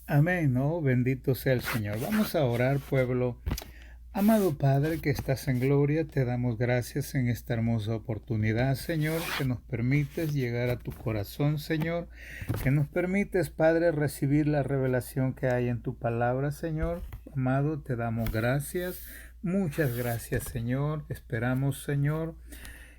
Amén, ¿no? Bendito sea el Señor. Vamos a orar, pueblo. Amado Padre que estás en gloria, te damos gracias en esta hermosa oportunidad, Señor, que nos permites llegar a tu corazón, Señor, que nos permites, Padre, recibir la revelación que hay en tu palabra, Señor. Amado, te damos gracias. Muchas gracias, Señor. Esperamos, Señor,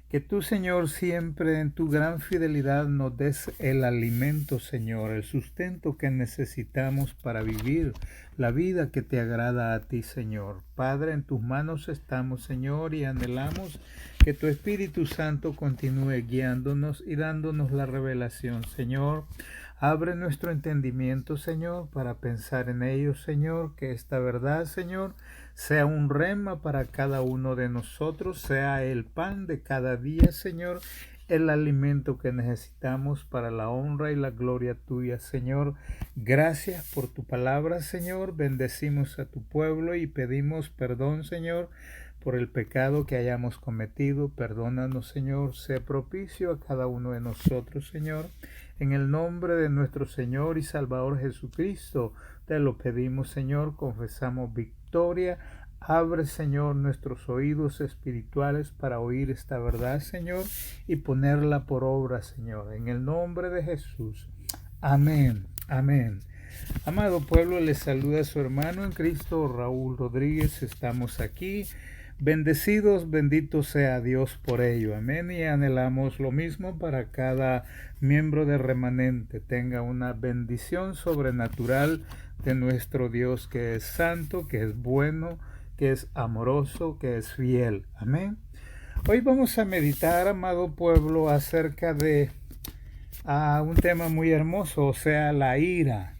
que tú, Señor, siempre en tu gran fidelidad nos des el alimento, Señor, el sustento que necesitamos para vivir la vida que te agrada a ti, Señor. Padre, en tus manos estamos, Señor, y anhelamos que tu Espíritu Santo continúe guiándonos y dándonos la revelación, Señor. Abre nuestro entendimiento, Señor, para pensar en ello, Señor, que esta verdad, Señor, sea un rema para cada uno de nosotros, sea el pan de cada día, Señor, el alimento que necesitamos para la honra y la gloria tuya, Señor. Gracias por tu palabra, Señor. Bendecimos a tu pueblo y pedimos perdón, Señor, por el pecado que hayamos cometido. Perdónanos, Señor. Sé propicio a cada uno de nosotros, Señor. En el nombre de nuestro Señor y Salvador Jesucristo, te lo pedimos, Señor. Confesamos victoria. Abre, Señor, nuestros oídos espirituales para oír esta verdad, Señor, y ponerla por obra, Señor. En el nombre de Jesús. Amén. Amén. Amado pueblo, les saluda su hermano en Cristo, Raúl Rodríguez. Estamos aquí. Bendecidos, bendito sea Dios por ello. Amén. Y anhelamos lo mismo para cada miembro de Remanente. Tenga una bendición sobrenatural de nuestro Dios que es santo, que es bueno, que es amoroso, que es fiel. Amén. Hoy vamos a meditar, amado pueblo, acerca de un tema muy hermoso, o sea, la ira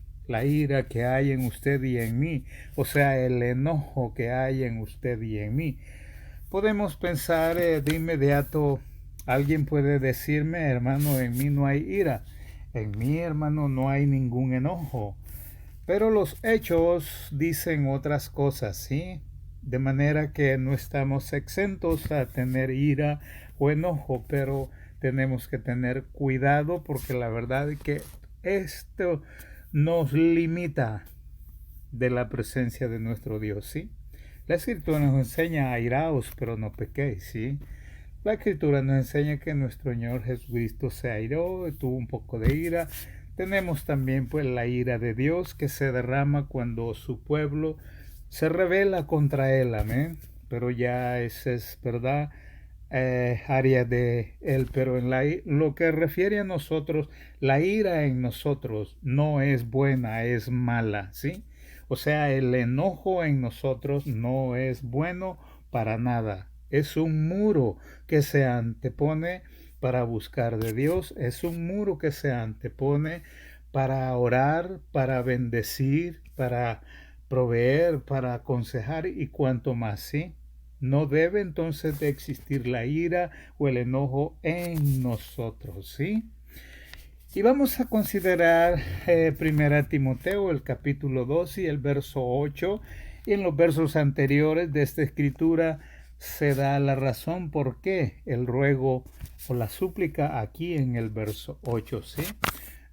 que hay en usted y en mí, o sea, el enojo que hay en usted y en mí. Podemos pensar de inmediato, alguien puede decirme, hermano, en mí no hay ira, en mí, hermano, no hay ningún enojo, pero los hechos dicen otras cosas, ¿sí? De manera que no estamos exentos a tener ira o enojo, pero tenemos que tener cuidado porque la verdad es que esto nos limita de la presencia de nuestro Dios, ¿sí? La Escritura nos enseña a iraos, pero no pequéis, ¿sí? La Escritura nos enseña que nuestro Señor Jesucristo se airó, tuvo un poco de ira. Tenemos también pues la ira de Dios que se derrama cuando su pueblo se rebela contra él, amén. Pero ya esa es verdad, área de él. Pero en lo que refiere a nosotros, la ira en nosotros no es buena, es mala, ¿sí? O sea, el enojo en nosotros no es bueno para nada. Es un muro que se antepone para buscar de Dios. Es un muro que se antepone para orar, para bendecir, para proveer, para aconsejar y cuanto más, ¿sí? No debe entonces de existir la ira o el enojo en nosotros, ¿sí? Y vamos a considerar 1 Timoteo, el capítulo 2 y el verso 8. Y en los versos anteriores de esta escritura se da la razón por qué el ruego o la súplica aquí en el verso 8, ¿sí?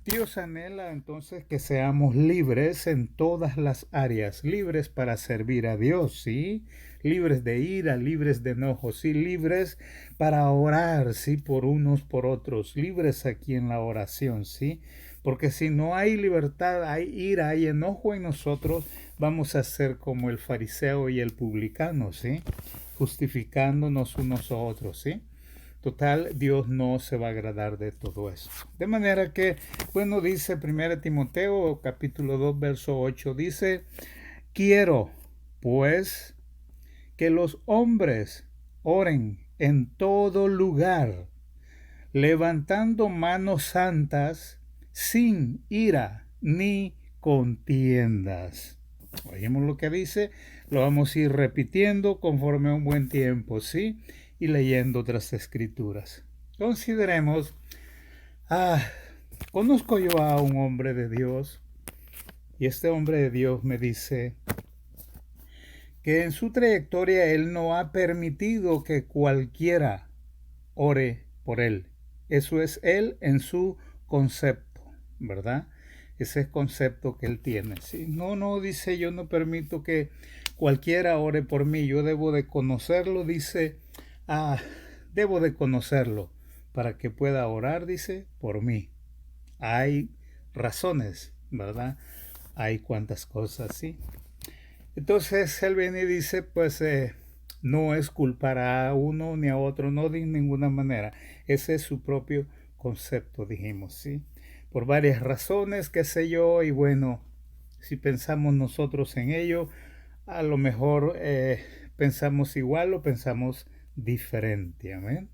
Dios anhela entonces que seamos libres en todas las áreas, libres para servir a Dios, ¿sí? Libres de ira, libres de enojo, sí, libres para orar, sí, por unos, por otros, libres aquí en la oración, ¿sí? Porque si no hay libertad, hay ira, hay enojo en nosotros, vamos a ser como el fariseo y el publicano, ¿sí? Justificándonos unos a otros, ¿sí? Total, Dios no se va a agradar de todo eso. De manera que, bueno, dice 1 Timoteo capítulo 2, verso 8, dice, quiero, pues, que los hombres oren en todo lugar, levantando manos santas, sin ira ni contiendas. Oímos lo que dice, lo vamos a ir repitiendo conforme a un buen tiempo, ¿sí? Y leyendo otras escrituras. Consideremos, conozco yo a un hombre de Dios y este hombre de Dios me dice que en su trayectoria él no ha permitido que cualquiera ore por él. Eso es él en su concepto, ¿verdad? ese concepto que él tiene, ¿sí? No, dice, yo no permito que cualquiera ore por mí, yo debo de conocerlo, dice, debo de conocerlo para que pueda orar, dice, por mí. Hay razones, ¿verdad? Hay cuantas cosas, ¿sí? Entonces él viene y dice, pues no es culpar a uno ni a otro, no de ninguna manera. Ese es su propio concepto, dijimos, ¿sí? Por varias razones, qué sé yo, y bueno, si pensamos nosotros en ello, a lo mejor pensamos igual o pensamos diferente, amén.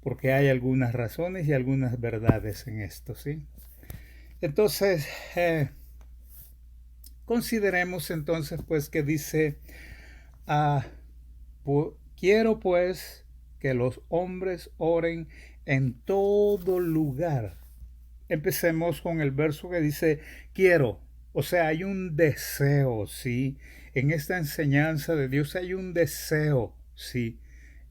Porque hay algunas razones y algunas verdades en esto, ¿sí? Entonces, consideremos entonces pues que dice, quiero pues que los hombres oren en todo lugar. Empecemos con el verso que dice quiero, o sea, hay un deseo, ¿sí? En esta enseñanza de Dios hay un deseo, ¿sí?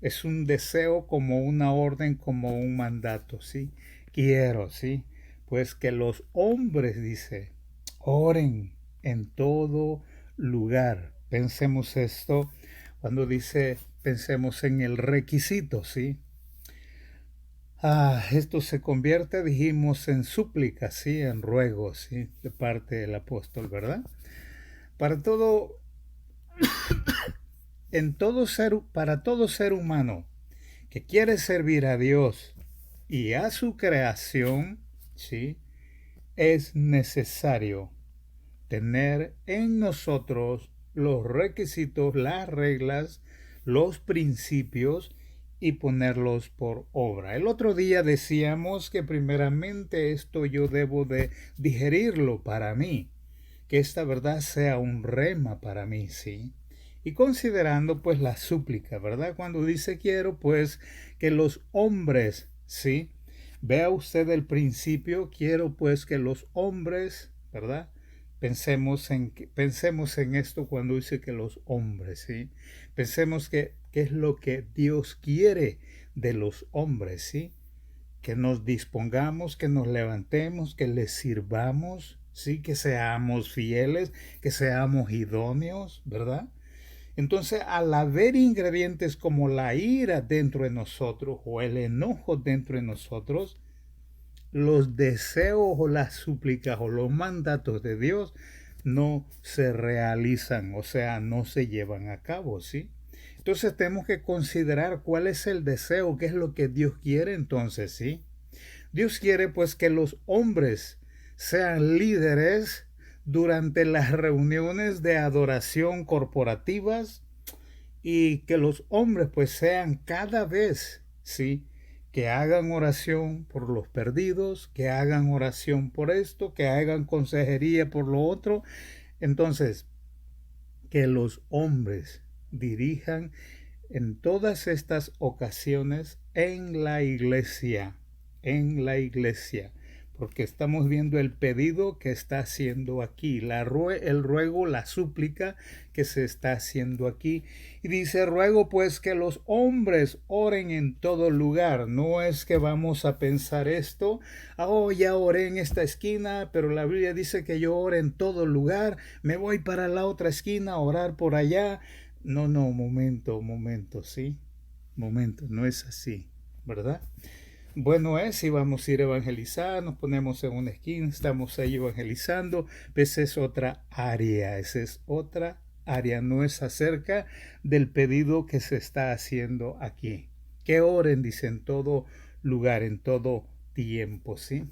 Es un deseo como una orden, como un mandato, ¿sí? Quiero, ¿sí? Pues que los hombres, dice, oren en todo lugar. Pensemos esto cuando dice, pensemos en el requisito, ¿sí? Esto se convierte, dijimos, en súplica, ¿sí? En ruego, ¿sí? De parte del apóstol, ¿verdad? Para todo, para todo ser humano que quiere servir a Dios y a su creación, ¿sí? Es necesario tener en nosotros los requisitos, las reglas, los principios y ponerlos por obra. El otro día decíamos que primeramente esto yo debo de digerirlo para mí, que esta verdad sea un rema para mí, ¿sí? Y considerando pues la súplica, ¿verdad? Cuando dice quiero pues que los hombres, ¿sí? Vea usted el principio, quiero pues que los hombres, ¿verdad? Pensemos en esto cuando dice que los hombres, ¿sí? Pensemos que es lo que Dios quiere de los hombres, ¿sí? Que nos dispongamos, que nos levantemos, que les sirvamos, ¿sí? Que seamos fieles, que seamos idóneos, ¿verdad? Entonces, al haber ingredientes como la ira dentro de nosotros o el enojo dentro de nosotros, los deseos o las súplicas o los mandatos de Dios no se realizan, o sea, no se llevan a cabo, ¿sí? Entonces tenemos que considerar cuál es el deseo, qué es lo que Dios quiere entonces, ¿sí? Dios quiere pues que los hombres sean líderes durante las reuniones de adoración corporativas y que los hombres pues sean cada vez, ¿sí? Que hagan oración por los perdidos, que hagan oración por esto, que hagan consejería por lo otro. Entonces, que los hombres dirijan en todas estas ocasiones en la iglesia, porque estamos viendo el pedido que está haciendo aquí, el ruego, la súplica que se está haciendo aquí. Y dice, ruego pues que los hombres oren en todo lugar. No es que vamos a pensar esto, ya oré en esta esquina, pero la Biblia dice que yo ore en todo lugar, me voy para la otra esquina a orar por allá. No, momento, ¿sí? Momento, no es así, ¿verdad? Bueno es si vamos a ir a evangelizar, nos ponemos en una esquina, estamos ahí evangelizando, esa es otra área, no es acerca del pedido que se está haciendo aquí. Que oren, dice, en todo lugar, en todo tiempo, ¿sí?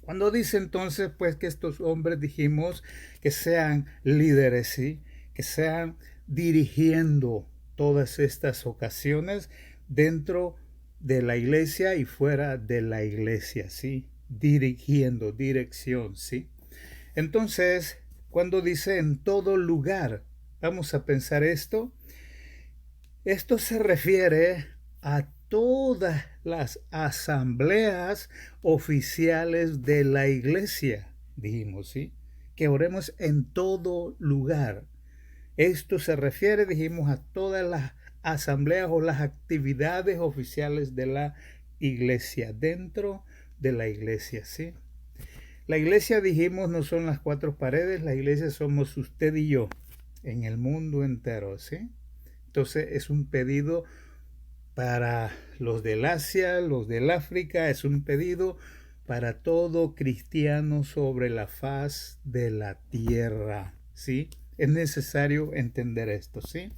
Cuando dice entonces, pues, que estos hombres dijimos que sean líderes, ¿sí? Que sean dirigiendo todas estas ocasiones dentro de la iglesia y fuera de la iglesia, ¿sí? Dirigiendo, dirección, ¿sí? Entonces, cuando dice en todo lugar, vamos a pensar esto. Esto se refiere a todas las asambleas oficiales de la iglesia, dijimos, ¿sí? Que oremos en todo lugar. Esto se refiere, dijimos, a todas las asambleas o las actividades oficiales de la iglesia, dentro de la iglesia, ¿sí? La iglesia, dijimos, no son las cuatro paredes, la iglesia somos usted y yo en el mundo entero, ¿sí? Entonces es un pedido para los del Asia, los del África, es un pedido para todo cristiano sobre la faz de la tierra, ¿sí? Es necesario entender esto, ¿sí?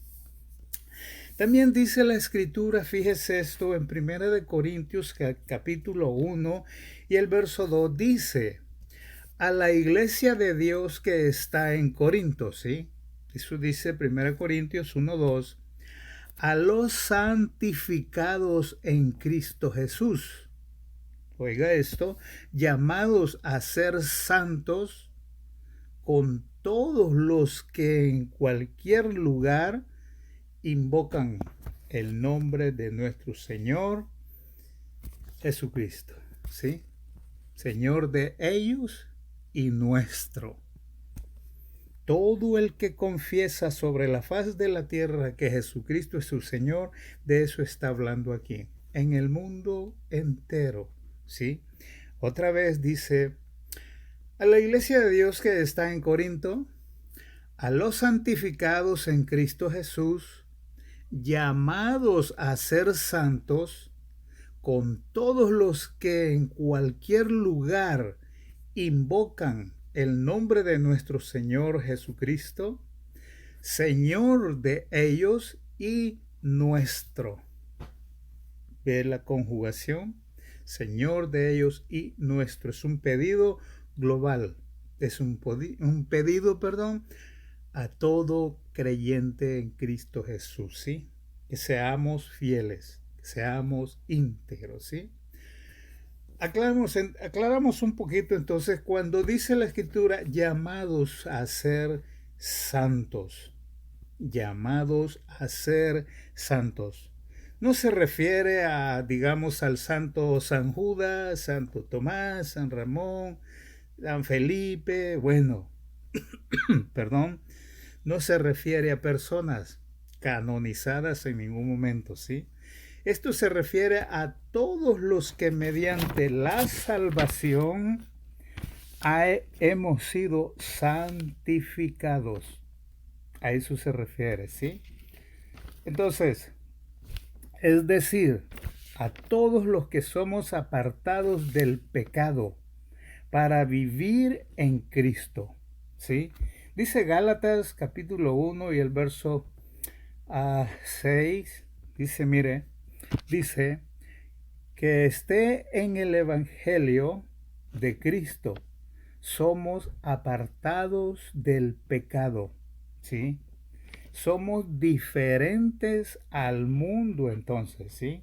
También dice la escritura, fíjese esto, en 1 Corintios capítulo 1 y el verso 2 dice, a la iglesia de Dios que está en Corinto, ¿sí? Eso dice 1 Corintios 1:2, a los santificados en Cristo Jesús. Oiga esto, llamados a ser santos con todos los que en cualquier lugar invocan el nombre de nuestro Señor Jesucristo, ¿sí? Señor de ellos y nuestro. Todo el que confiesa sobre la faz de la tierra que Jesucristo es su Señor, de eso está hablando aquí, en el mundo entero, ¿sí? Otra vez dice, a la iglesia de Dios que está en Corinto, a los santificados en Cristo Jesús, llamados a ser santos, con todos los que en cualquier lugar invocan el nombre de nuestro Señor Jesucristo, Señor de ellos y nuestro. ¿Ve la conjugación? Señor de ellos y nuestro. Es un pedido global. Es un pedido, a todo creyente en Cristo Jesús, ¿sí? Que seamos fieles, que seamos íntegros, ¿sí? Aclaramos un poquito entonces cuando dice la escritura llamados a ser santos, llamados a ser santos. No se refiere a, digamos, al santo San Judas, Santo Tomás, San Ramón, San Felipe, bueno, perdón, no se refiere a personas canonizadas en ningún momento, ¿sí? Esto se refiere a todos los que mediante la salvación hemos sido santificados. A eso se refiere, ¿sí? Entonces, es decir, a todos los que somos apartados del pecado para vivir en Cristo, ¿sí? Dice Gálatas capítulo 1 y el verso 6, dice, mire, dice que esté en el Evangelio de Cristo, somos apartados del pecado, ¿sí? Somos diferentes al mundo entonces, ¿sí?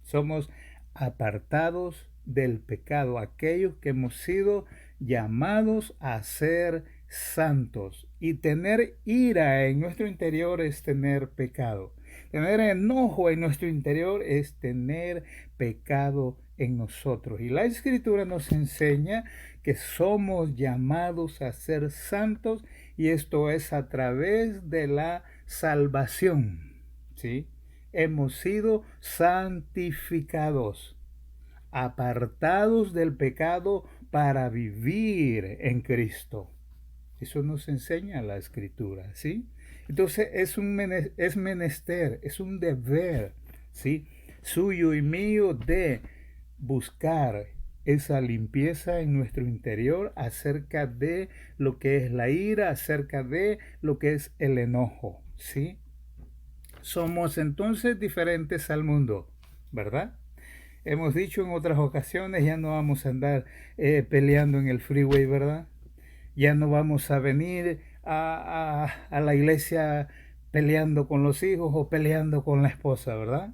Somos apartados del pecado, aquellos que hemos sido llamados a ser santos. Y tener ira en nuestro interior es tener pecado. Tener enojo en nuestro interior es tener pecado en nosotros. Y la Escritura nos enseña que somos llamados a ser santos y esto es a través de la salvación, ¿sí? Hemos sido santificados, apartados del pecado para vivir en Cristo. Eso nos enseña la Escritura, ¿sí? Entonces es menester, es un deber, ¿sí? Suyo y mío de buscar esa limpieza en nuestro interior acerca de lo que es la ira, acerca de lo que es el enojo, ¿sí? Somos entonces diferentes al mundo, ¿verdad? Hemos dicho en otras ocasiones, ya no vamos a andar peleando en el freeway, ¿verdad? Ya no vamos a venir a la iglesia peleando con los hijos o peleando con la esposa, ¿verdad?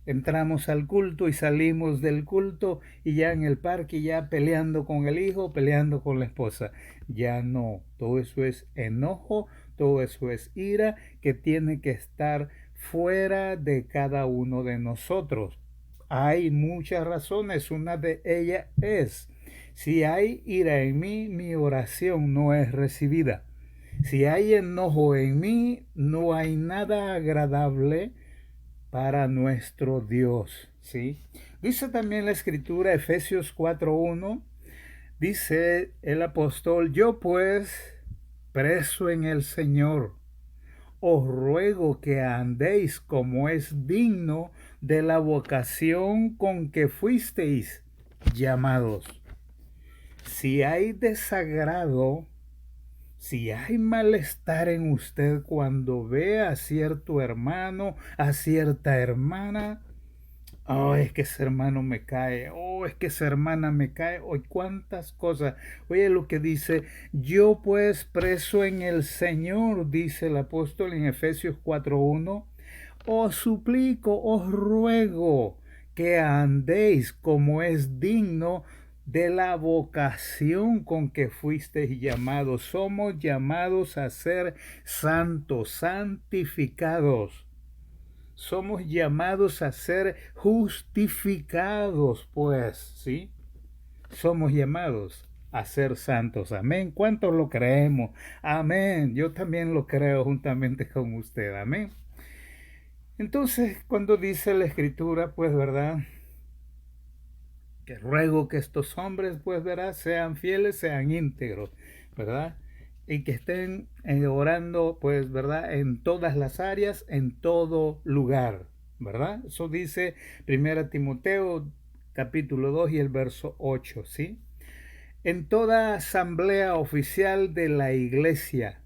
Entramos al culto y salimos del culto y ya en el parque ya peleando con el hijo, peleando con la esposa. Ya no, todo eso es enojo, todo eso es ira que tiene que estar fuera de cada uno de nosotros. Hay muchas razones, una de ellas es, si hay ira en mí, mi oración no es recibida. Si hay enojo en mí, no hay nada agradable para nuestro Dios, ¿sí? Dice también la Escritura, Efesios 4:1, Dice el apóstol, yo pues, preso en el Señor, os ruego que andéis como es digno de la vocación con que fuisteis llamados. Si hay desagrado, si hay malestar en usted cuando ve a cierto hermano, a cierta hermana, oh, es que ese hermano me cae, oh, es que esa hermana me cae, oh, cuántas cosas. Oye lo que dice, yo pues preso en el Señor, dice el apóstol en Efesios 4:1, os suplico, os ruego que andéis como es digno de la vocación con que fuisteis llamados. Somos llamados a ser santos, santificados. Somos llamados a ser justificados, pues, ¿sí? Somos llamados a ser santos. Amén. ¿Cuántos lo creemos? Amén. Yo también lo creo juntamente con usted. Amén. Entonces, cuando dice la Escritura, pues, ¿verdad? Que ruego que estos hombres, pues, ¿verdad? Sean fieles, sean íntegros, ¿verdad? Y que estén orando, pues, ¿verdad? En todas las áreas, en todo lugar, ¿verdad? Eso dice 1 Timoteo capítulo 2 y el verso 8, ¿sí? En toda asamblea oficial de la iglesia,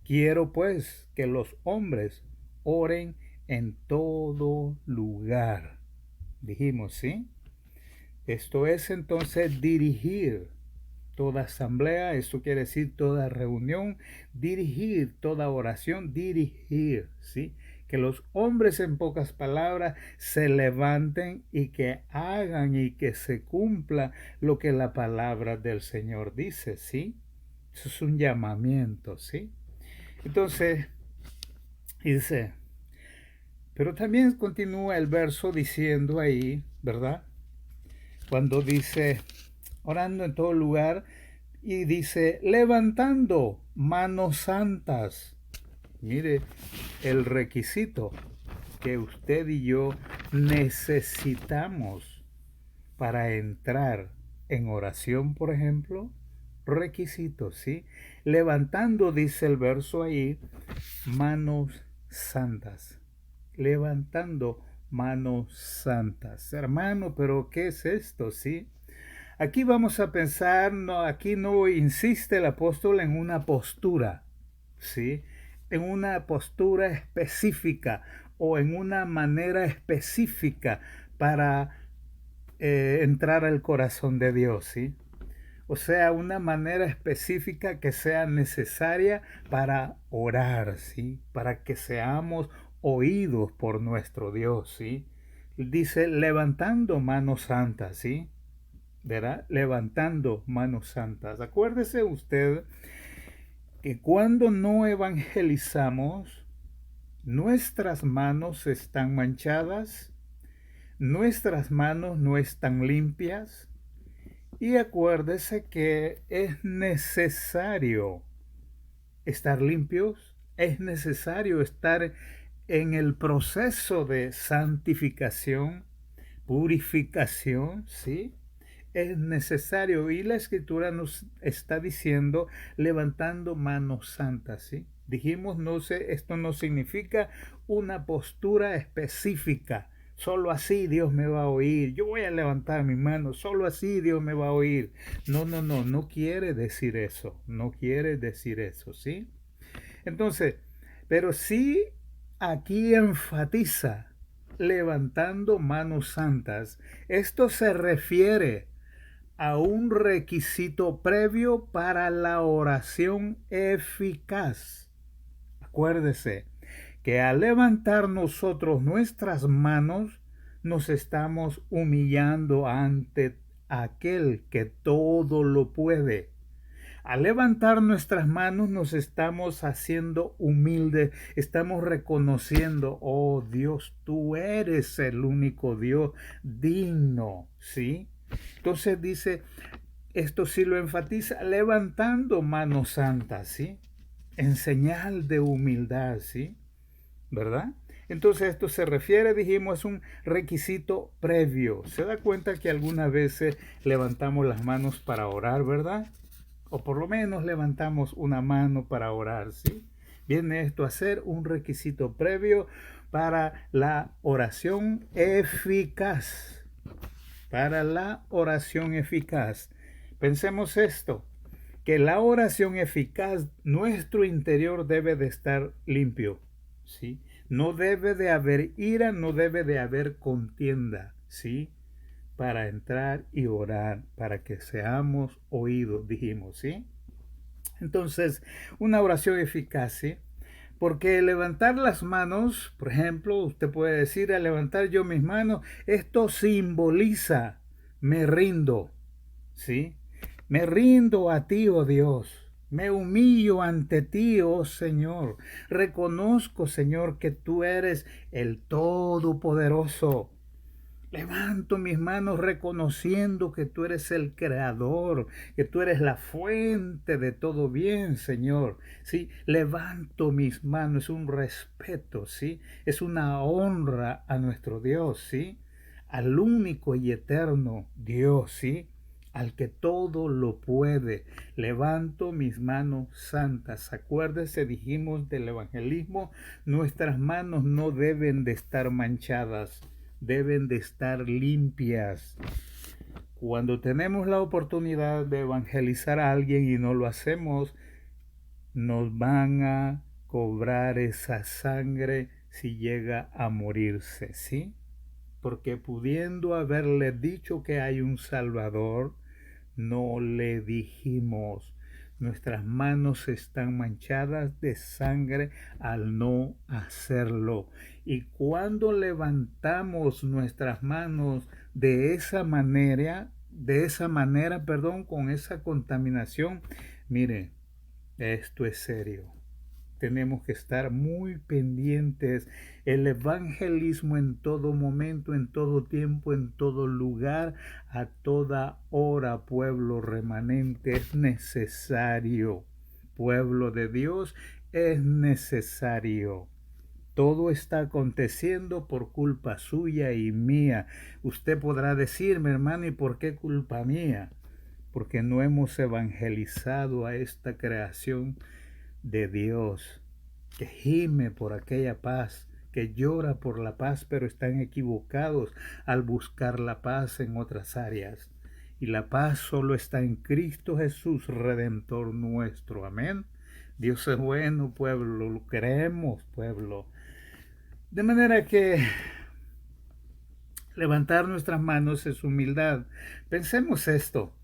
quiero pues que los hombres oren en todo lugar. Dijimos, ¿sí? Esto es entonces dirigir toda asamblea, esto quiere decir toda reunión, dirigir toda oración, dirigir, ¿sí? Que los hombres en pocas palabras se levanten y que hagan y que se cumpla lo que la palabra del Señor dice, ¿sí? Eso es un llamamiento, ¿sí? Entonces, dice, pero también continúa el verso diciendo ahí, ¿verdad? Cuando dice, orando en todo lugar, y dice, levantando manos santas. Mire el requisito que usted y yo necesitamos para entrar en oración, por ejemplo. Requisitos, ¿sí? Levantando, dice el verso ahí, manos santas. Levantando manos santas. Hermano, pero ¿qué es esto, sí? Aquí vamos a pensar, no, aquí no insiste el apóstol en una postura, ¿sí? En una postura específica o en una manera específica para entrar al corazón de Dios, ¿sí? O sea, una manera específica que sea necesaria para orar, ¿sí? Para que seamos oídos por nuestro Dios, ¿sí? Dice, levantando manos santas, ¿sí? ¿Verdad? Levantando manos santas. Acuérdese usted que cuando no evangelizamos, nuestras manos están manchadas, nuestras manos no están limpias, y acuérdese que es necesario estar limpios, es necesario estar en el proceso de santificación, purificación, ¿sí? Es necesario, y la escritura nos está diciendo levantando manos santas, ¿sí? Dijimos, no sé, esto no significa una postura específica. Solo así Dios me va a oír. Yo voy a levantar mi mano. Solo así Dios me va a oír. No, no, no. No quiere decir eso. No quiere decir eso, ¿sí? Entonces, pero sí aquí enfatiza levantando manos santas. Esto se refiere a un requisito previo para la oración eficaz. Acuérdese que al levantar nosotros nuestras manos, nos estamos humillando ante aquel que todo lo puede. Al levantar nuestras manos nos estamos haciendo humildes, estamos reconociendo, oh Dios, tú eres el único Dios digno, ¿sí? Entonces dice, esto sí lo enfatiza, levantando manos santas, ¿sí? En señal de humildad, ¿sí? ¿Verdad? Entonces esto se refiere, dijimos, es un requisito previo. ¿Se da cuenta que algunas veces levantamos las manos para orar, verdad? O por lo menos levantamos una mano para orar, ¿sí? Viene esto a ser un requisito previo para la oración eficaz. Para la oración eficaz. Pensemos esto, que la oración eficaz, nuestro interior debe de estar limpio, ¿sí? No debe de haber ira, no debe de haber contienda, ¿sí? Para entrar y orar, para que seamos oídos, dijimos, ¿sí? Entonces, una oración eficaz, ¿sí? Porque levantar las manos, por ejemplo, usted puede decir, al levantar yo mis manos, esto simboliza, me rindo, ¿sí? Me rindo a ti, oh Dios. Me humillo ante ti, oh Señor. Reconozco, Señor, que tú eres el Todopoderoso. Levanto mis manos reconociendo que tú eres el creador, que tú eres la fuente de todo bien, Señor. Sí, levanto mis manos, es un respeto, sí, es una honra a nuestro Dios, sí, al único y eterno Dios, sí, al que todo lo puede. Levanto mis manos santas. Acuérdese, dijimos del evangelismo, nuestras manos no deben de estar manchadas, deben de estar limpias. Cuando tenemos la oportunidad de evangelizar a alguien y no lo hacemos, nos van a cobrar esa sangre si llega a morirse, ¿sí? Porque pudiendo haberle dicho que hay un Salvador, no le dijimos. Nuestras manos están manchadas de sangre al no hacerlo. Y cuando levantamos nuestras manos de esa manera, con esa contaminación, mire, esto es serio. Tenemos que estar muy pendientes. El evangelismo en todo momento, en todo tiempo, en todo lugar, a toda hora, pueblo remanente, es necesario. Pueblo de Dios, es necesario. Todo está aconteciendo por culpa suya y mía. Usted podrá decirme, hermano, ¿y por qué culpa mía? Porque no hemos evangelizado a esta creación de Dios, que gime por aquella paz, que llora por la paz, pero están equivocados al buscar la paz en otras áreas. Y la paz solo está en Cristo Jesús, Redentor nuestro. Amén. Dios es bueno, pueblo, lo creemos, pueblo. De manera que levantar nuestras manos es humildad. Pensemos esto.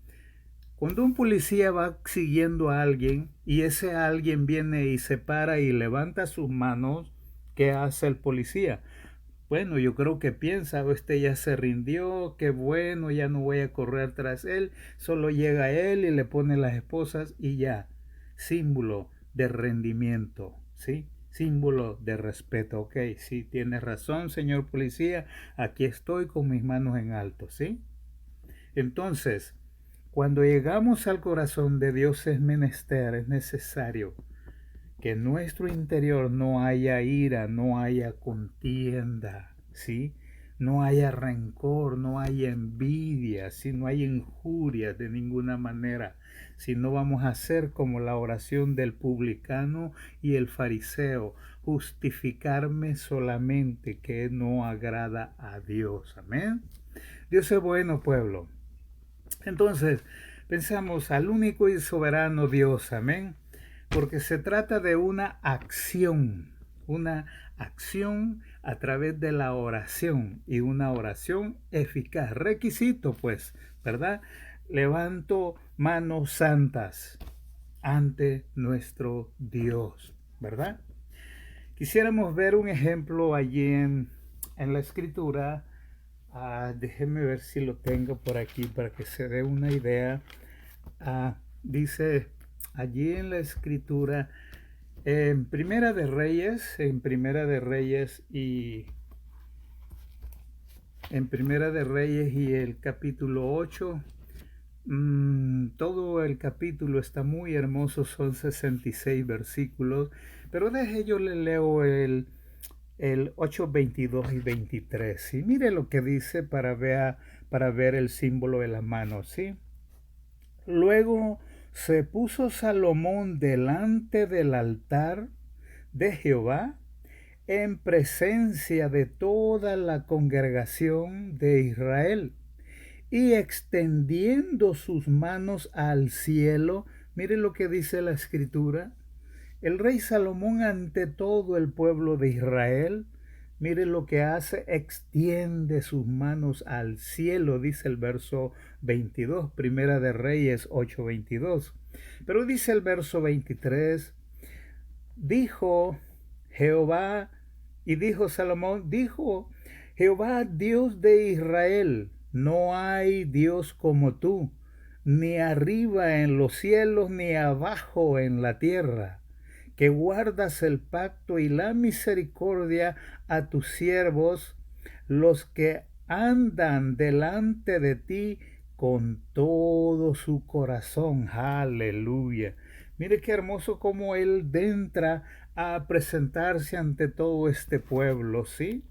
Cuando un policía va siguiendo a alguien y ese alguien viene y se para y levanta sus manos, ¿qué hace el policía? Bueno, yo creo que piensa, este ya se rindió, qué bueno, ya no voy a correr tras él, solo llega él y le pone las esposas y ya. Símbolo de rendimiento, ¿sí? Símbolo de respeto, ok, sí, tienes razón, señor policía, aquí estoy con mis manos en alto, ¿sí? Entonces, cuando llegamos al corazón de Dios es menester, es necesario que en nuestro interior no haya ira, no haya contienda, ¿sí? No haya rencor, no haya envidia, ¿sí? No haya injurias de ninguna manera. Si no vamos a hacer como la oración del publicano y el fariseo, justificarme solamente, que no agrada a Dios. Amén. Dios es bueno, pueblo. Entonces, pensamos al único y soberano Dios, amén, porque se trata de una acción a través de la oración y una oración eficaz. Requisito, pues, ¿verdad? Levanto manos santas ante nuestro Dios, ¿verdad? Quisiéramos ver un ejemplo allí en la escritura. Déjeme ver si lo tengo por aquí para que se dé una idea. Dice allí en la escritura, en Primera de Reyes y el capítulo 8, todo el capítulo está muy hermoso, son 66 versículos, pero yo le leo el 8, 22 y 23. Y mire lo que dice para ver el símbolo de la mano, ¿sí? Luego se puso Salomón delante del altar de Jehová en presencia de toda la congregación de Israel y extendiendo sus manos al cielo. Mire lo que dice la escritura. El rey Salomón ante todo el pueblo de Israel, mire lo que hace, extiende sus manos al cielo, dice el verso 22, Primera de Reyes 8:22. Pero dice el verso 23, dijo Jehová, y dijo Salomón, dijo Jehová, Dios de Israel, no hay Dios como tú, ni arriba en los cielos, ni abajo en la tierra, que guardas el pacto y la misericordia a tus siervos, los que andan delante de ti con todo su corazón. Aleluya. Mire qué hermoso como él entra a presentarse ante todo este pueblo, ¿sí?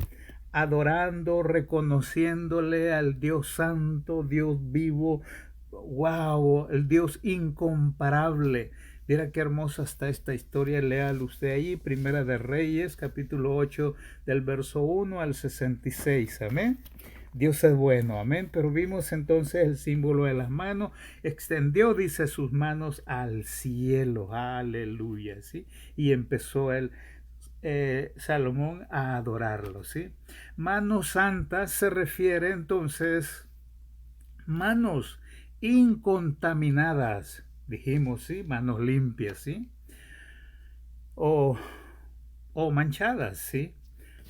Adorando, reconociéndole al Dios santo, Dios vivo, wow, el Dios incomparable. Mira qué hermosa está esta historia, léalo usted ahí, Primera de Reyes, capítulo 8, del verso 1 al 66, amén. Dios es bueno, amén. Pero vimos entonces el símbolo de las manos, extendió, dice, sus manos al cielo, aleluya, ¿sí? Y empezó Salomón a adorarlo, ¿sí? Manos santas se refiere entonces, manos incontaminadas, dijimos, ¿sí? Manos limpias, ¿sí? O manchadas, ¿sí?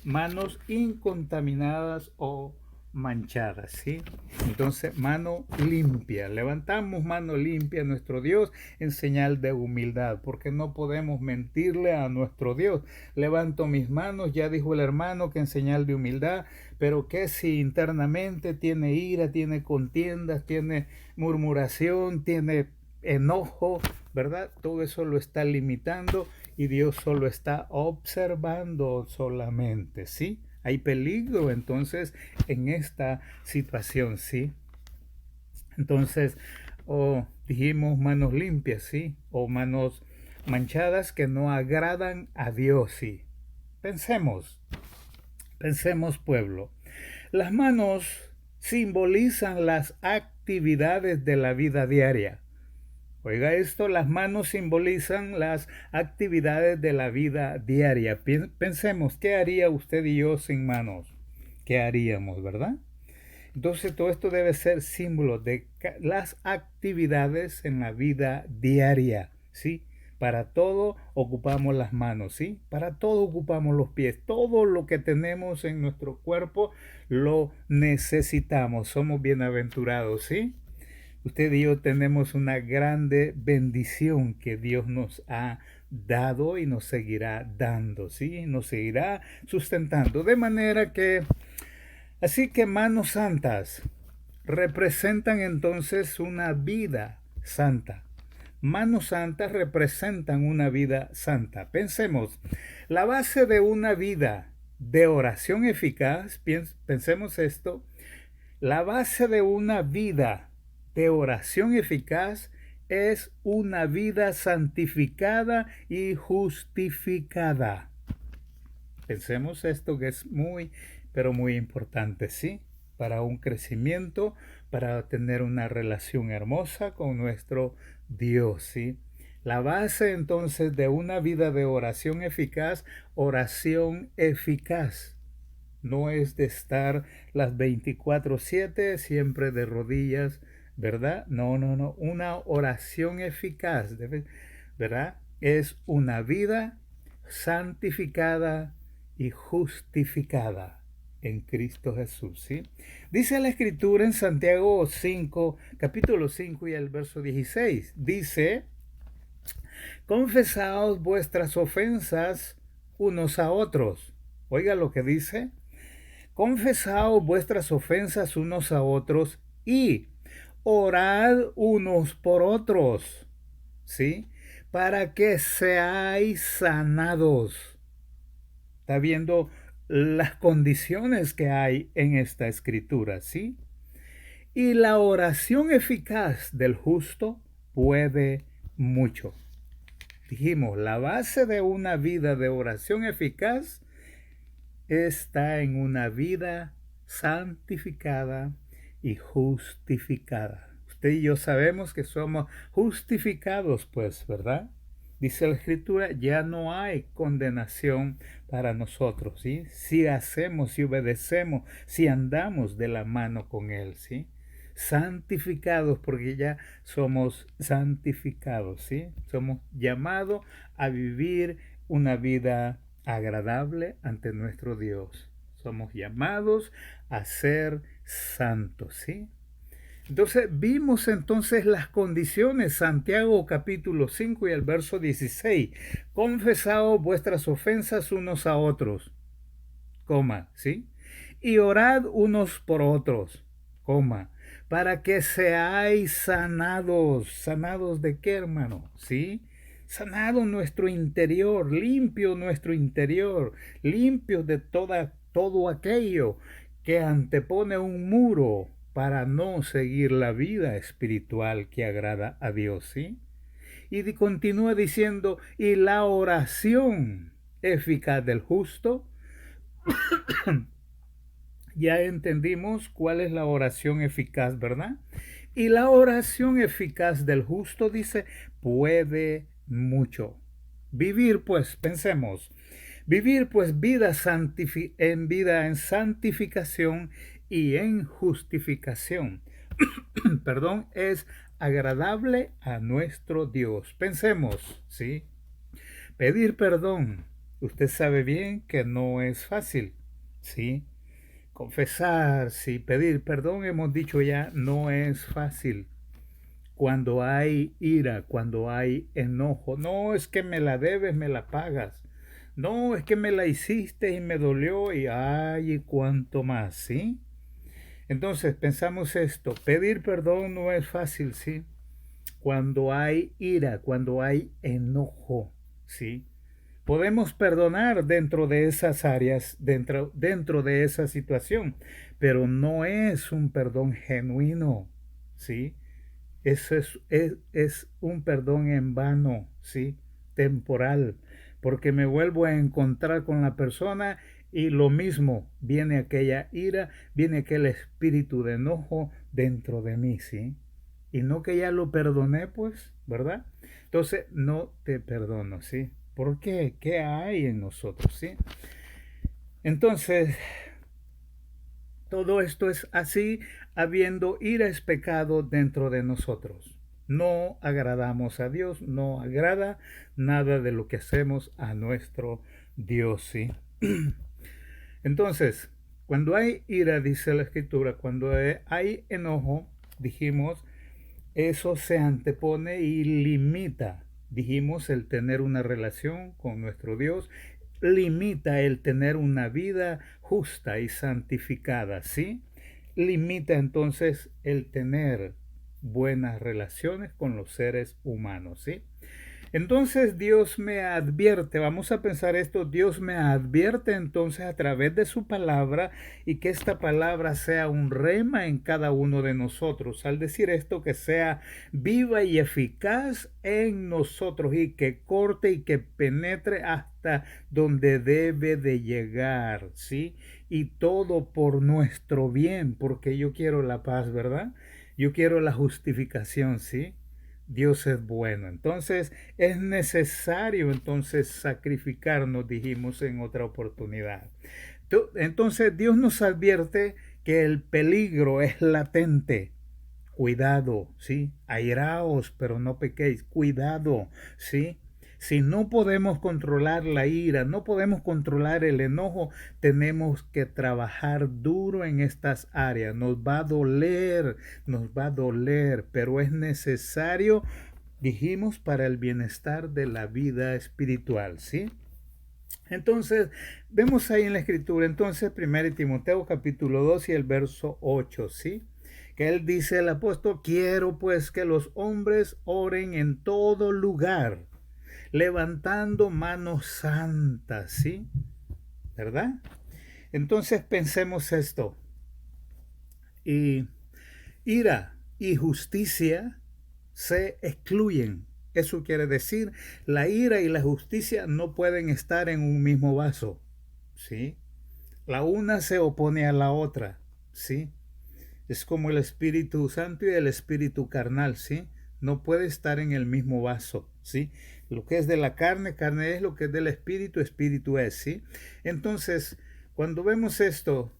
Manos incontaminadas o manchadas, ¿sí? Entonces, mano limpia. Levantamos mano limpia a nuestro Dios en señal de humildad, porque no podemos mentirle a nuestro Dios. Levanto mis manos, ya dijo el hermano, que en señal de humildad, pero que si internamente tiene ira, tiene contiendas, tiene murmuración, tiene enojo, ¿verdad? Todo eso lo está limitando y Dios solo está observando solamente, ¿sí? Hay peligro entonces en esta situación, ¿sí? Entonces, dijimos manos limpias, ¿sí? O manos manchadas que no agradan a Dios, ¿sí? Pensemos pueblo. Las manos simbolizan las actividades de la vida diaria. Oiga esto, las manos simbolizan las actividades de la vida diaria. Pensemos, ¿qué haría usted y yo sin manos? ¿Qué haríamos, verdad? Entonces todo esto debe ser símbolo de las actividades en la vida diaria, ¿sí? Para todo ocupamos las manos, ¿sí? Para todo ocupamos los pies. Todo lo que tenemos en nuestro cuerpo lo necesitamos. Somos bienaventurados, ¿sí? Usted y yo tenemos una grande bendición que Dios nos ha dado y nos seguirá dando, ¿sí? Nos seguirá sustentando. De manera que, así que manos santas representan entonces una vida santa. Manos santas representan una vida santa. Pensemos, la base de una vida de oración eficaz, pensemos esto, la base de una vida de oración eficaz es una vida santificada y justificada. Pensemos esto que es muy, pero muy importante, ¿sí? Para un crecimiento, para tener una relación hermosa con nuestro Dios, ¿sí? La base entonces de una vida de oración eficaz no es de estar las 24/7 siempre de rodillas, ¿verdad? No. Una oración eficaz, ¿verdad? Es una vida santificada y justificada en Cristo Jesús, ¿sí? Dice la Escritura en Santiago 5, capítulo 5 y el verso 16. Dice, confesaos vuestras ofensas unos a otros. Oiga lo que dice. Confesaos vuestras ofensas unos a otros y orad unos por otros, ¿sí? Para que seáis sanados. Está viendo las condiciones que hay en esta escritura, ¿sí? Y la oración eficaz del justo puede mucho. Dijimos, la base de una vida de oración eficaz está en una vida santificada y justificada. Usted y yo sabemos que somos justificados, pues, ¿verdad? Dice la Escritura, ya no hay condenación para nosotros, ¿sí? Si hacemos, si obedecemos, si andamos de la mano con Él, ¿sí? Santificados, porque ya somos santificados, ¿sí? Somos llamados a vivir una vida agradable ante nuestro Dios. Somos llamados a ser santos, ¿sí? Entonces vimos entonces las condiciones, Santiago capítulo 5 y el verso 16. Confesaos vuestras ofensas unos a otros, coma, ¿sí? Y orad unos por otros, coma, para que seáis sanados. ¿Sanados de qué, hermano? ¿Sí? Sanado nuestro interior, limpio nuestro interior, limpio de todo aquello que antepone un muro para no seguir la vida espiritual que agrada a Dios, ¿sí? Y continúa diciendo, y la oración eficaz del justo. Ya entendimos cuál es la oración eficaz, ¿verdad? Y la oración eficaz del justo, dice, puede mucho. Vivir, pues, pensemos, vivir, pues, vida en santificación y en justificación, perdón, es agradable a nuestro Dios. Pensemos, ¿sí? Pedir perdón, usted sabe bien que no es fácil, ¿sí? Confesar, sí, pedir perdón, hemos dicho ya, no es fácil. Cuando hay ira, cuando hay enojo, no es que me la debes, me la pagas. No, es que me la hiciste y me dolió y ay, y cuánto más, ¿sí? Entonces pensamos esto, pedir perdón no es fácil, ¿sí? Cuando hay ira, cuando hay enojo, ¿sí? Podemos perdonar dentro de esas áreas, dentro de esa situación, pero no es un perdón genuino, ¿sí? Eso es un perdón en vano, ¿sí? Temporal, porque me vuelvo a encontrar con la persona y lo mismo, viene aquella ira, viene aquel espíritu de enojo dentro de mí, ¿sí? Y no que ya lo perdoné, pues, ¿verdad? Entonces, no te perdono, ¿sí? ¿Por qué? ¿Qué hay en nosotros, sí? Entonces, todo esto es así, habiendo ira es pecado dentro de nosotros. No agradamos a Dios, no agrada nada de lo que hacemos a nuestro Dios, ¿sí? Entonces, cuando hay ira, dice la Escritura, cuando hay enojo, dijimos, eso se antepone y limita, dijimos, el tener una relación con nuestro Dios, limita el tener una vida justa y santificada, ¿sí? Limita entonces el tener buenas relaciones con los seres humanos, ¿sí? Entonces Dios me advierte, vamos a pensar esto, Dios me advierte entonces a través de su palabra y que esta palabra sea un rema en cada uno de nosotros. Al decir esto, que sea viva y eficaz en nosotros y que corte y que penetre hasta donde debe de llegar, ¿sí? Y todo por nuestro bien, porque yo quiero la paz, ¿verdad? Yo quiero la justificación, ¿sí? Dios es bueno. Entonces es necesario entonces sacrificarnos, dijimos en otra oportunidad. Entonces Dios nos advierte que el peligro es latente. Cuidado, ¿sí? Airaos, pero no pequéis. Cuidado, ¿sí? Si no podemos controlar la ira, no podemos controlar el enojo, tenemos que trabajar duro en estas áreas. Nos va a doler, pero es necesario, dijimos, para el bienestar de la vida espiritual, ¿sí? Entonces, vemos ahí en la escritura, entonces, 1 Timoteo capítulo 2 y el verso 8, ¿sí? Que él dice, el apóstol, quiero pues que los hombres oren en todo lugar, levantando manos santas, ¿sí? ¿Verdad? Entonces pensemos esto. Y ira y justicia se excluyen. Eso quiere decir, la ira y la justicia no pueden estar en un mismo vaso, ¿sí? La una se opone a la otra, ¿sí? Es como el Espíritu Santo y el Espíritu carnal, ¿sí? No puede estar en el mismo vaso, ¿sí? Lo que es de la carne, carne es; lo que es del Espíritu, Espíritu es, ¿sí? Entonces, cuando vemos esto,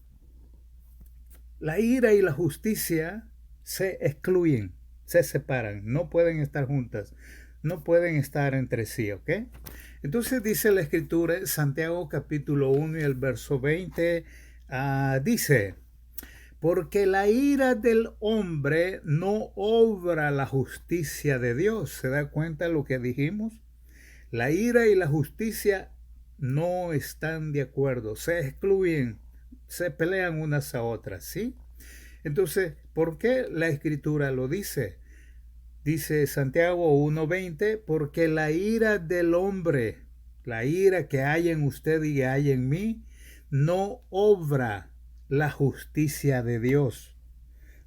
la ira y la justicia se excluyen, se separan, no pueden estar juntas, no pueden estar entre sí, ¿ok? Entonces dice la Escritura, Santiago capítulo 1 y el verso 20, dice: porque la ira del hombre no obra la justicia de Dios. ¿Se da cuenta lo que dijimos? La ira y la justicia no están de acuerdo, se excluyen, se pelean unas a otras, ¿sí? Entonces, ¿por qué la Escritura lo dice? Dice Santiago 1:20, porque la ira del hombre, la ira que hay en usted y que hay en mí, no obra la justicia de Dios.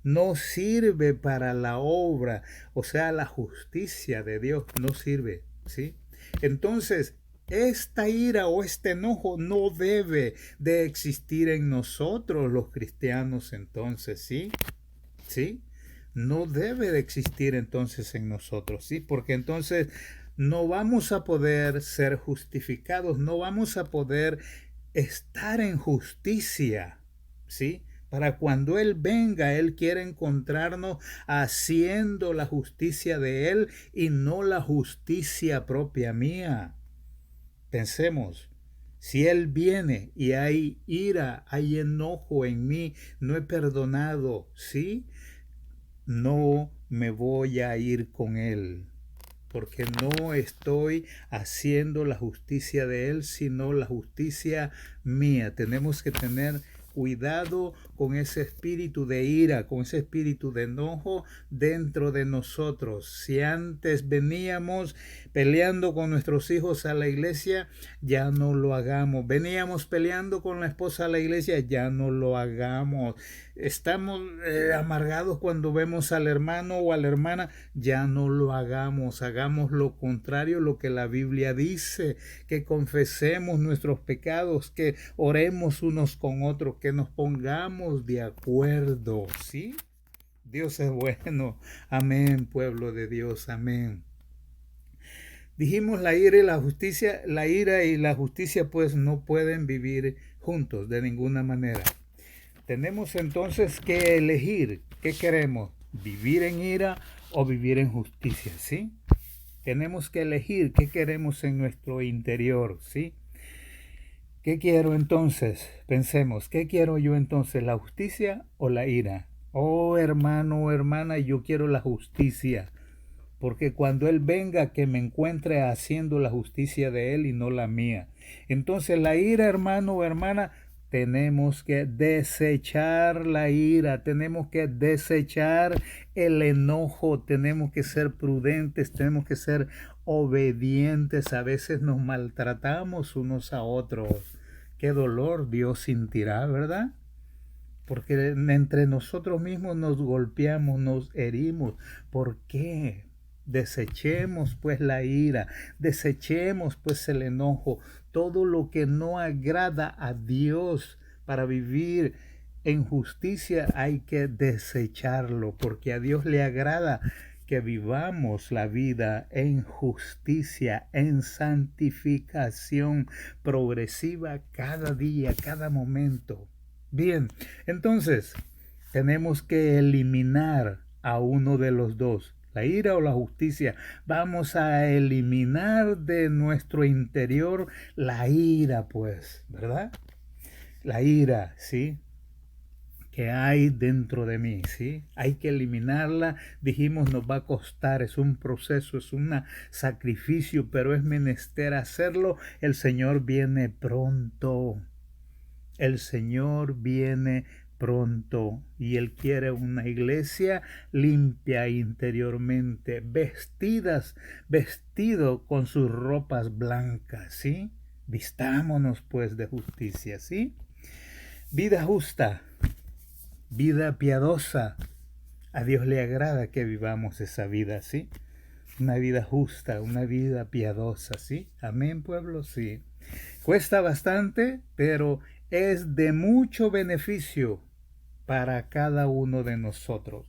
No sirve para la obra, o sea, la justicia de Dios no sirve, ¿sí? Entonces, esta ira o este enojo no debe de existir en nosotros los cristianos, entonces, ¿sí? ¿Sí? No debe de existir entonces en nosotros, ¿sí? Porque entonces no vamos a poder ser justificados, no vamos a poder estar en justicia, ¿sí? Para cuando Él venga, Él quiere encontrarnos haciendo la justicia de Él y no la justicia propia mía. Pensemos, si Él viene y hay ira, hay enojo en mí, no he perdonado, ¿sí? No me voy a ir con Él, porque no estoy haciendo la justicia de Él, sino la justicia mía. Tenemos que tener cuidado con ese espíritu de ira, con ese espíritu de enojo dentro de nosotros. Si antes veníamos peleando con nuestros hijos a la iglesia, ya no lo hagamos. Veníamos peleando con la esposa a la iglesia, ya no lo hagamos. Estamos amargados cuando vemos al hermano o a la hermana, ya no lo hagamos. Hagamos lo contrario, lo que la Biblia dice, que confesemos nuestros pecados, que oremos unos con otros, que nos pongamos de acuerdo, ¿sí? Dios es bueno. Amén, pueblo de Dios, amén. Dijimos la ira y la justicia pues no pueden vivir juntos de ninguna manera. Tenemos entonces que elegir qué queremos, vivir en ira o vivir en justicia, ¿sí? Tenemos que elegir qué queremos en nuestro interior, ¿sí? ¿Qué quiero entonces? Pensemos, ¿qué quiero yo entonces, la justicia o la ira? Oh, hermano o hermana, yo quiero la justicia, porque cuando Él venga, que me encuentre haciendo la justicia de Él y no la mía. Entonces la ira, hermano o hermana, tenemos que desechar la ira, tenemos que desechar el enojo, tenemos que ser prudentes, tenemos que ser obedientes. A veces nos maltratamos unos a otros. Qué dolor Dios sentirá, ¿verdad? Porque entre nosotros mismos nos golpeamos, nos herimos. ¿Por qué? Desechemos pues la ira, desechemos pues el enojo, todo lo que no agrada a Dios. Para vivir en justicia hay que desecharlo, porque a Dios le agrada que vivamos la vida en justicia, en santificación progresiva cada día, cada momento. Bien, entonces tenemos que eliminar a uno de los dos, la ira o la justicia. Vamos a eliminar de nuestro interior la ira, pues, ¿verdad? La ira, ¿sí? Que hay dentro de mí, ¿sí? Hay que eliminarla. Dijimos, nos va a costar, es un proceso, es un sacrificio, pero es menester hacerlo. El Señor viene pronto. El Señor viene pronto y Él quiere una iglesia limpia interiormente, vestido con sus ropas blancas, ¿sí? Vistámonos pues de justicia, ¿sí? Vida justa, vida piadosa. A Dios le agrada que vivamos esa vida, ¿sí? Una vida justa, una vida piadosa, ¿sí? Amén, pueblo, sí. Cuesta bastante, pero es de mucho beneficio para cada uno de nosotros.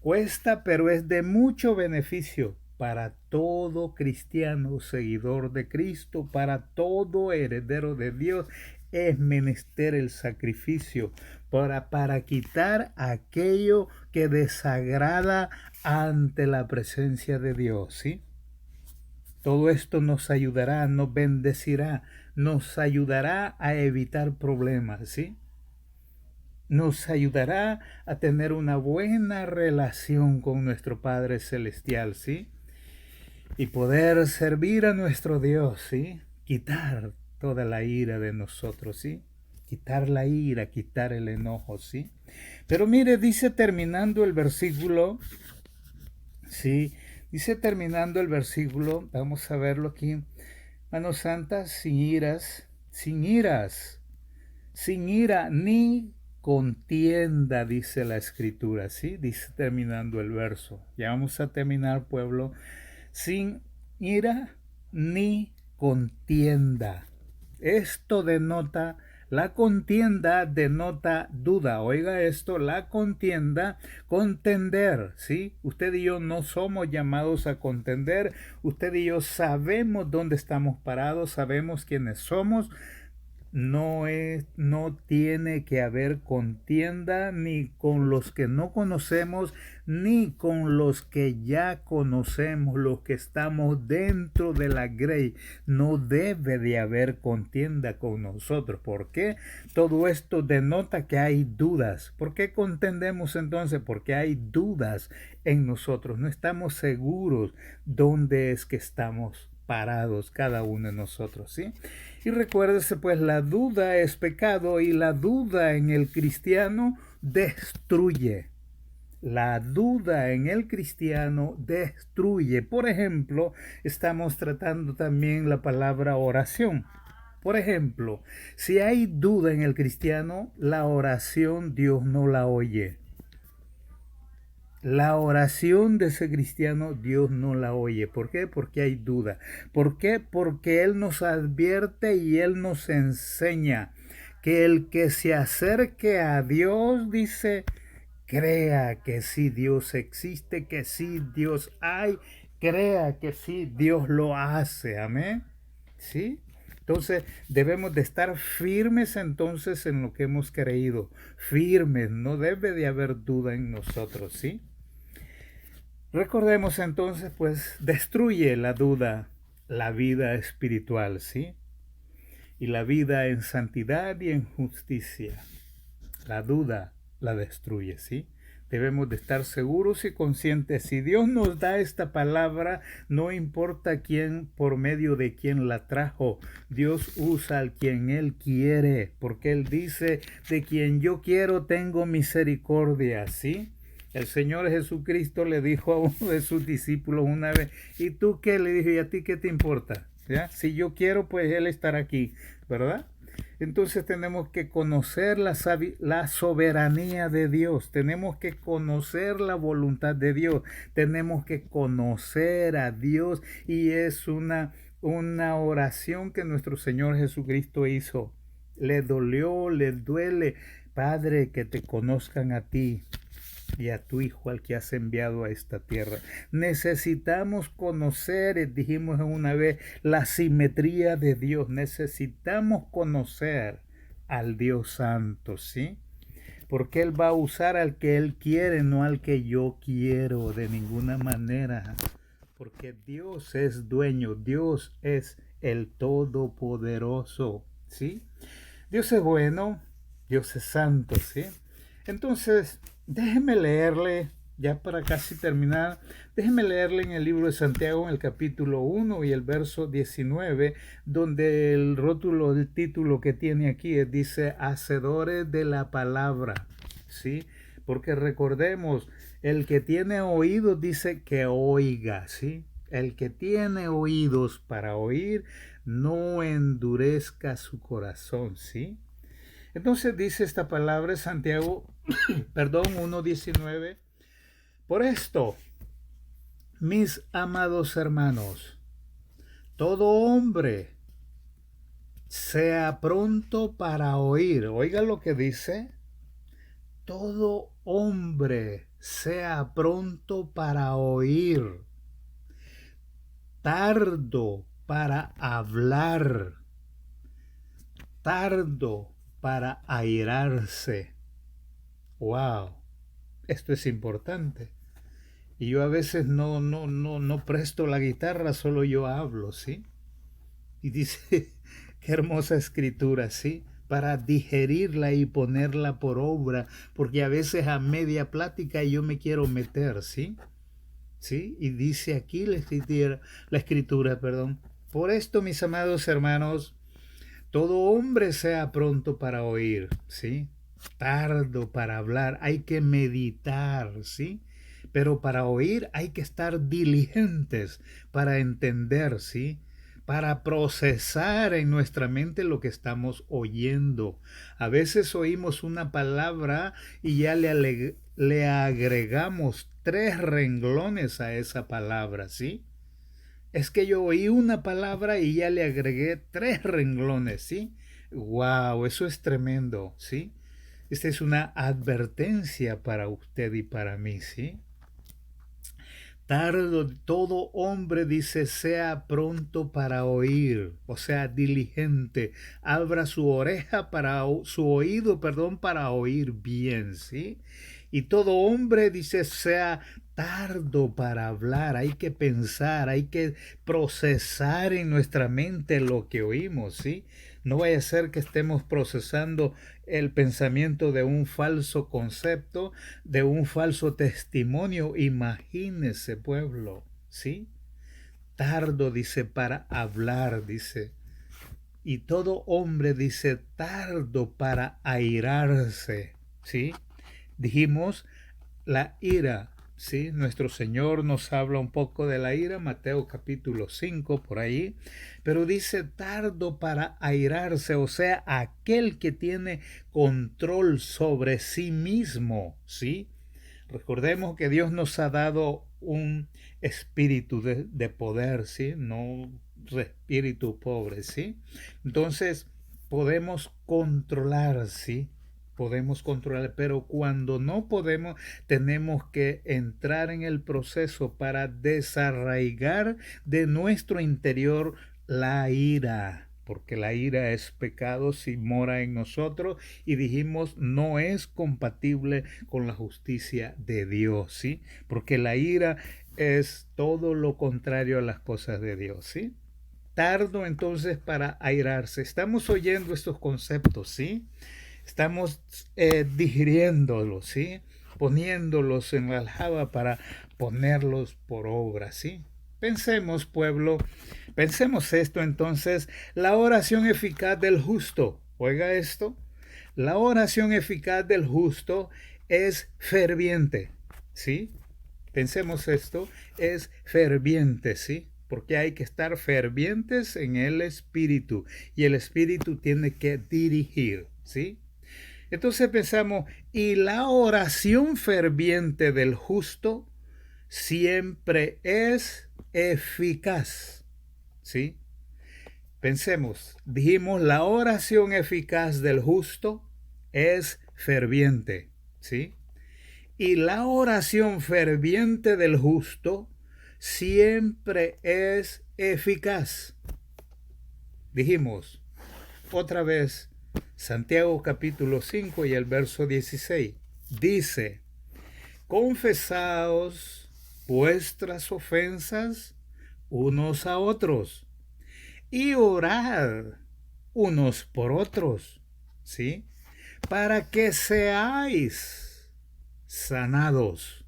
Cuesta, pero es de mucho beneficio para todo cristiano, seguidor de Cristo, para todo heredero de Dios. Es menester el sacrificio para quitar aquello que desagrada ante la presencia de Dios, ¿sí? Todo esto nos ayudará, nos bendecirá, nos ayudará a evitar problemas, ¿sí? Nos ayudará a tener una buena relación con nuestro Padre Celestial, ¿sí? Y poder servir a nuestro Dios, ¿sí? Quitar toda la ira de nosotros, ¿sí? Quitar la ira, quitar el enojo, ¿sí? Pero mire, dice terminando el versículo, ¿sí? Dice terminando el versículo, vamos a verlo aquí. Mano santa, sin iras, sin iras, sin ira ni contienda, dice la escritura, ¿sí? Dice terminando el verso. Ya vamos a terminar, pueblo. Sin ira ni contienda. Esto denota, la contienda denota duda. Oiga esto, la contienda, contender, ¿sí? Usted y yo no somos llamados a contender. Usted y yo sabemos dónde estamos parados, sabemos quiénes somos. No tiene que haber contienda ni con los que no conocemos, ni con los que ya conocemos, los que estamos dentro de la grey. No debe de haber contienda con nosotros. ¿Por qué? Todo esto denota que hay dudas. ¿Por qué contendemos entonces? Porque hay dudas en nosotros. No estamos seguros dónde es que estamos parados cada uno de nosotros, ¿sí? Y recuérdese, pues, la duda es pecado y la duda en el cristiano destruye. La duda en el cristiano destruye. Por ejemplo, estamos tratando también la palabra oración. Por ejemplo, si hay duda en el cristiano, la oración Dios no la oye. La oración de ese cristiano Dios no la oye. ¿Por qué? Porque hay duda. ¿Por qué? Porque Él nos advierte y Él nos enseña que el que se acerque a Dios, dice, crea que sí Dios existe, que sí Dios hay, crea que sí Dios lo hace. Amén. ¿Sí? Entonces debemos de estar firmes entonces en lo que hemos creído. Firmes, no debe de haber duda en nosotros, ¿sí? Recordemos entonces, pues, destruye la duda la vida espiritual, ¿sí? Y la vida en santidad y en justicia. La duda la destruye, ¿sí? Debemos de estar seguros y conscientes. Si Dios nos da esta palabra, no importa quién, por medio de quién la trajo. Dios usa al quien Él quiere, porque Él dice, de quien yo quiero tengo misericordia, ¿sí? El Señor Jesucristo le dijo a uno de sus discípulos una vez, ¿y tú qué? Le dijo, ¿y a ti qué te importa? ¿Ya? Si yo quiero, pues Él estará aquí, ¿verdad? Entonces tenemos que conocer la soberanía de Dios, tenemos que conocer la voluntad de Dios, tenemos que conocer a Dios y es una oración que nuestro Señor Jesucristo hizo. Le dolió, le duele, Padre, que te conozcan a ti y a tu Hijo al que has enviado a esta tierra. Necesitamos conocer, dijimos una vez, la simetría de Dios. Necesitamos conocer al Dios Santo, ¿sí? Porque Él va a usar al que Él quiere, no al que yo quiero, de ninguna manera. Porque Dios es dueño, Dios es el Todopoderoso, ¿sí? Dios es bueno, Dios es santo, ¿sí? Entonces, déjeme leerle, ya para casi terminar, déjeme leerle en el libro de Santiago, en el capítulo 1 y el verso 19, donde el rótulo, el título que tiene aquí dice, hacedores de la palabra, ¿sí? Porque recordemos, el que tiene oídos dice que oiga, ¿sí? El que tiene oídos para oír, no endurezca su corazón, ¿sí? Entonces dice esta palabra Santiago, perdón, 1:19. Por esto, mis amados hermanos, todo hombre sea pronto para oír. Oiga lo que dice. Todo hombre sea pronto para oír, tardo para hablar, tardo para airarse. Wow, esto es importante. Y yo a veces no presto la guitarra, solo yo hablo, ¿sí? Y dice, qué hermosa escritura, ¿sí? Para digerirla y ponerla por obra, porque a veces a media plática yo me quiero meter, ¿sí? ¿Sí? Y dice aquí la escritura, perdón. Por esto, mis amados hermanos, todo hombre sea pronto para oír, ¿sí? Tardo para hablar, hay que meditar, ¿sí? Pero para oír hay que estar diligentes para entender, ¿sí? Para procesar en nuestra mente lo que estamos oyendo. A veces oímos una palabra y ya le agregamos 3 renglones a esa palabra, ¿sí? Es que yo oí una palabra y ya le agregué 3 renglones, ¿sí? ¡Wow! Eso es tremendo, ¿sí? Esta es una advertencia para usted y para mí, ¿sí? Tardo, todo hombre dice, sea pronto para oír, o sea, diligente, abra su oreja para, su oído, perdón, para oír bien, ¿sí? Y todo hombre dice, sea tardo para hablar, hay que pensar, hay que procesar en nuestra mente lo que oímos, ¿sí? No vaya a ser que estemos procesando el pensamiento de un falso concepto, de un falso testimonio. Imagínese, pueblo, ¿sí? Tardo, dice, para hablar, dice. Y todo hombre, dice, tardo para airarse, ¿sí? Dijimos la ira, ¿sí? Nuestro Señor nos habla un poco de la ira, Mateo capítulo 5, por ahí, pero dice tardo para airarse, o sea, aquel que tiene control sobre sí mismo, ¿sí? Recordemos que Dios nos ha dado un espíritu de poder, ¿sí? No un espíritu pobre, ¿sí? Entonces, podemos controlar, ¿sí? Podemos controlar, pero cuando no podemos, tenemos que entrar en el proceso para desarraigar de nuestro interior la ira, porque la ira es pecado si mora en nosotros y dijimos no es compatible con la justicia de Dios, ¿sí? Porque la ira es todo lo contrario a las cosas de Dios, ¿sí? Tardo entonces para airarse. Estamos oyendo estos conceptos, ¿sí? Estamos digiriéndolos, ¿sí? Poniéndolos en la aljaba para ponerlos por obra, ¿sí? Pensemos, pueblo, pensemos esto entonces, la oración eficaz del justo. Oiga esto, la oración eficaz del justo es ferviente, ¿sí? Pensemos esto, es ferviente, ¿sí? Porque hay que estar fervientes en el Espíritu y el Espíritu tiene que dirigir, ¿sí? Entonces pensamos, y la oración ferviente del justo siempre es eficaz, ¿sí? Pensemos, dijimos, la oración eficaz del justo es ferviente, ¿sí? Y la oración ferviente del justo siempre es eficaz. Dijimos, otra vez, Santiago capítulo 5 y el verso 16. Dice, confesaos vuestras ofensas unos a otros y orad unos por otros, ¿sí? Para que seáis sanados.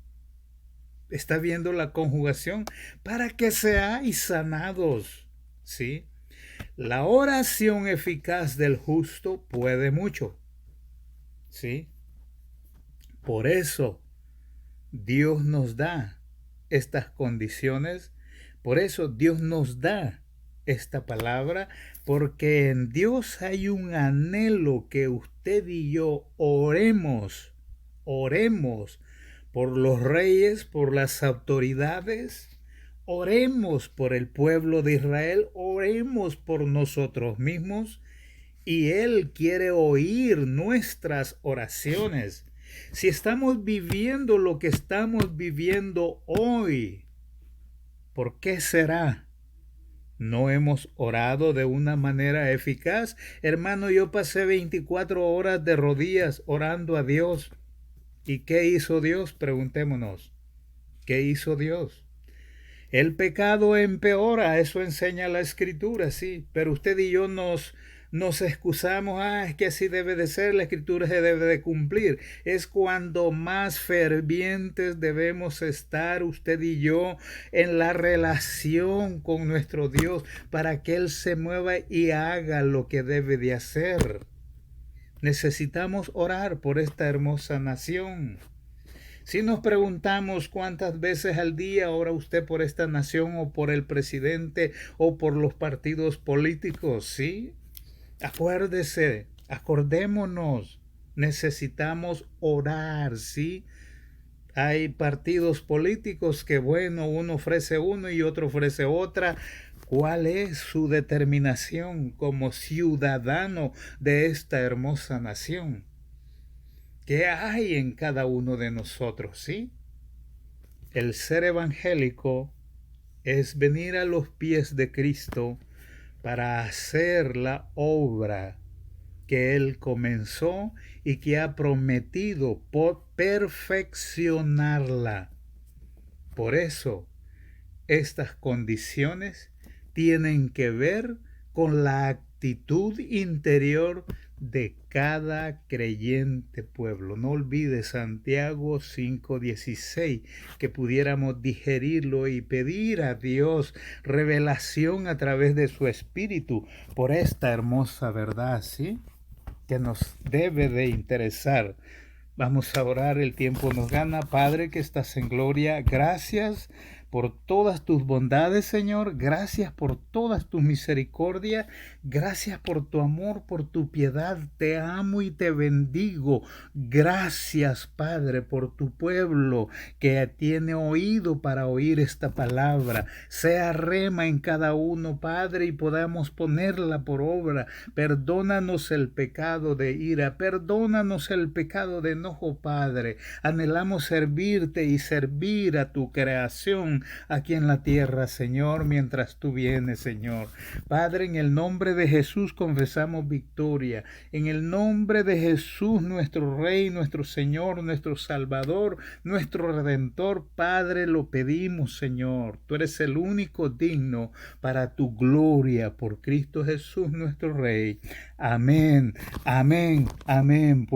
¿Está viendo la conjugación? Para que seáis sanados, ¿sí? La oración eficaz del justo puede mucho, ¿sí? Por eso Dios nos da estas condiciones, por eso Dios nos da esta palabra, porque en Dios hay un anhelo que usted y yo oremos por los reyes, por las autoridades, oremos por el pueblo de Israel, oremos por nosotros mismos, y Él quiere oír nuestras oraciones. Si estamos viviendo lo que estamos viviendo hoy, ¿por qué será? ¿No hemos orado de una manera eficaz? Hermano, yo pasé 24 horas de rodillas orando a Dios. ¿Y qué hizo Dios? Preguntémonos. ¿Qué hizo Dios? El pecado empeora, eso enseña la Escritura, sí, pero usted y yo nos excusamos, es que así debe de ser, la Escritura se debe de cumplir. Es cuando más fervientes debemos estar usted y yo en la relación con nuestro Dios para que Él se mueva y haga lo que debe de hacer. Necesitamos orar por esta hermosa nación. Si nos preguntamos cuántas veces al día ora usted por esta nación o por el presidente o por los partidos políticos, ¿sí? Acuérdese, acordémonos, necesitamos orar, ¿sí? Hay partidos políticos que, bueno, uno ofrece uno y otro ofrece otra. ¿Cuál es su determinación como ciudadano de esta hermosa nación? ¿Qué hay en cada uno de nosotros, sí? El ser evangélico es venir a los pies de Cristo para hacer la obra que Él comenzó y que ha prometido por perfeccionarla. Por eso, estas condiciones tienen que ver con la actitud interior de cada creyente pueblo. No olvides Santiago 5:16, que pudiéramos digerirlo y pedir a Dios revelación a través de su Espíritu por esta hermosa verdad, ¿sí? Que nos debe de interesar. Vamos a orar, el tiempo nos gana. Padre que estás en gloria, gracias por todas tus bondades, Señor. Gracias por todas tus misericordias. Gracias por tu amor, por tu piedad. Te amo y te bendigo. Gracias, Padre, por tu pueblo que tiene oído para oír esta palabra. Sea rema en cada uno, Padre, y podamos ponerla por obra. Perdónanos el pecado de ira. Perdónanos el pecado de enojo, Padre. Anhelamos servirte y servir a tu creación aquí en la tierra, Señor, mientras tú vienes, Señor. Padre, en el nombre de Jesús confesamos victoria. En el nombre de Jesús, nuestro Rey, nuestro Señor, nuestro Salvador, nuestro Redentor, Padre, lo pedimos, Señor. Tú eres el único digno para tu gloria por Cristo Jesús, nuestro Rey. Amén, amén, amén.